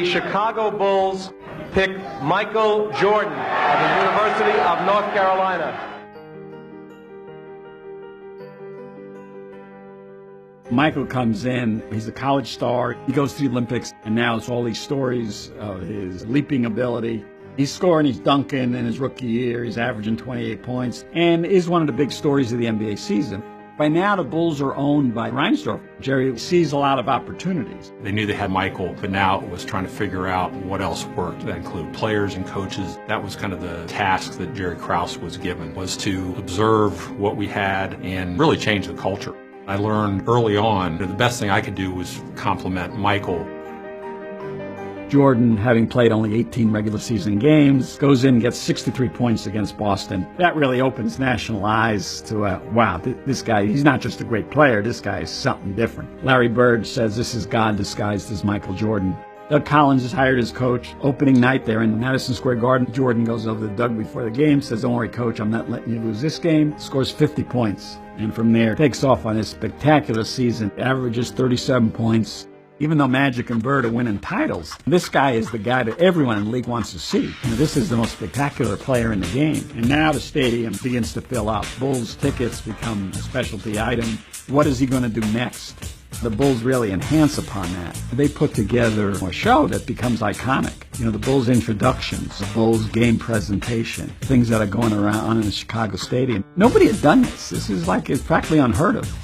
the Chicago Bulls pick Michael Jordan of the University of North Carolina. Michael comes in, he's a college star, he goes to the Olympics, and now it's all these stories of his leaping ability. He's scoring, he's dunking in his rookie year, he's averaging 28 points, and is one of the big stories of the NBA season. By now, the Bulls are owned by Reinsdorf. Jerry sees a lot of opportunities. They knew they had Michael, but now it was trying to figure out what else worked. That included players and coaches. That was kind of the task that Jerry Krause was given, was to observe what we had and really change the culture. I learned early on that the best thing I could do was compliment Michael. Jordan, having played only 18 regular season games, goes in and gets 63 points against Boston. That really opens national eyes to, wow, this guy, he's not just a great player, this guy is something different. Larry Bird says this is God disguised as Michael Jordan. Doug Collins is hired as coach. Opening night there in Madison Square Garden, Jordan goes over to Doug before the game, says, don't worry, coach, I'm not letting you lose this game. Scores 50 points. And from there, takes off on his spectacular season, averages 37 points. Even though Magic and Bird are winning titles, this guy is the guy that everyone in the league wants to see. This is the most spectacular player in the game. And now the stadium begins to fill up. Bulls tickets become a specialty item. What is he going to do next? The Bulls really enhance upon that. They put together a show that becomes iconic. The Bulls introductions, the Bulls game presentation, things that are going around in the Chicago Stadium. Nobody had done this. This is it's practically unheard of.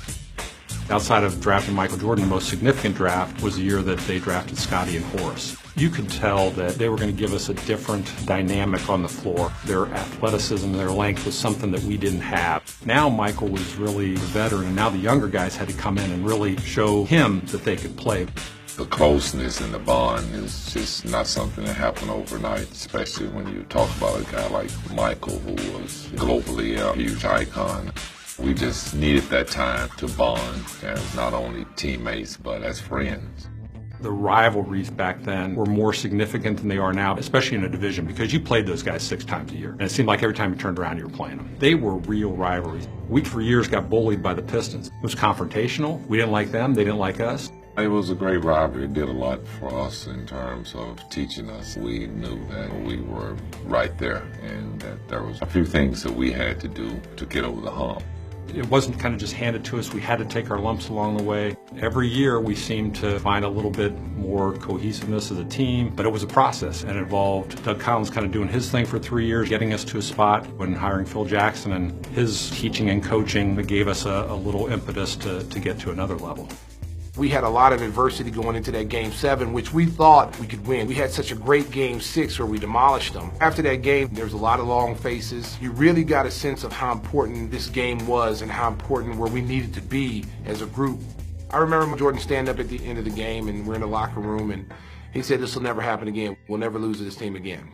Outside of drafting Michael Jordan, the most significant draft was the year that they drafted Scotty and Horace. You could tell that they were going to give us a different dynamic on the floor. Their athleticism, their length was something that we didn't have. Now Michael was really the veteran, and now the younger guys had to come in and really show him that they could play. The closeness and the bond is just not something that happened overnight, especially when you talk about a guy like Michael, who was globally a huge icon. We just needed that time to bond as not only teammates, but as friends. The rivalries back then were more significant than they are now, especially in a division, because you played those guys 6 times a year. And it seemed like every time you turned around, you were playing them. They were real rivalries. We, for years, got bullied by the Pistons. It was confrontational. We didn't like them. They didn't like us. It was a great rivalry. It did a lot for us in terms of teaching us. We knew that we were right there and that there was a few things that we had to do to get over the hump. It wasn't kind of just handed to us. We had to take our lumps along the way. Every year we seemed to find a little bit more cohesiveness as a team, but it was a process and it involved Doug Collins kind of doing his thing for 3 years, getting us to a spot when hiring Phil Jackson, and his teaching and coaching that gave us a little impetus to get to another level. We had a lot of adversity going into that Game 7, which we thought we could win. We had such a great Game 6 where we demolished them. After that game, there was a lot of long faces. You really got a sense of how important this game was and how important where we needed to be as a group. I remember Jordan stand up at the end of the game, and we're in the locker room, and he said, "This will never happen again. We'll never lose to this team again."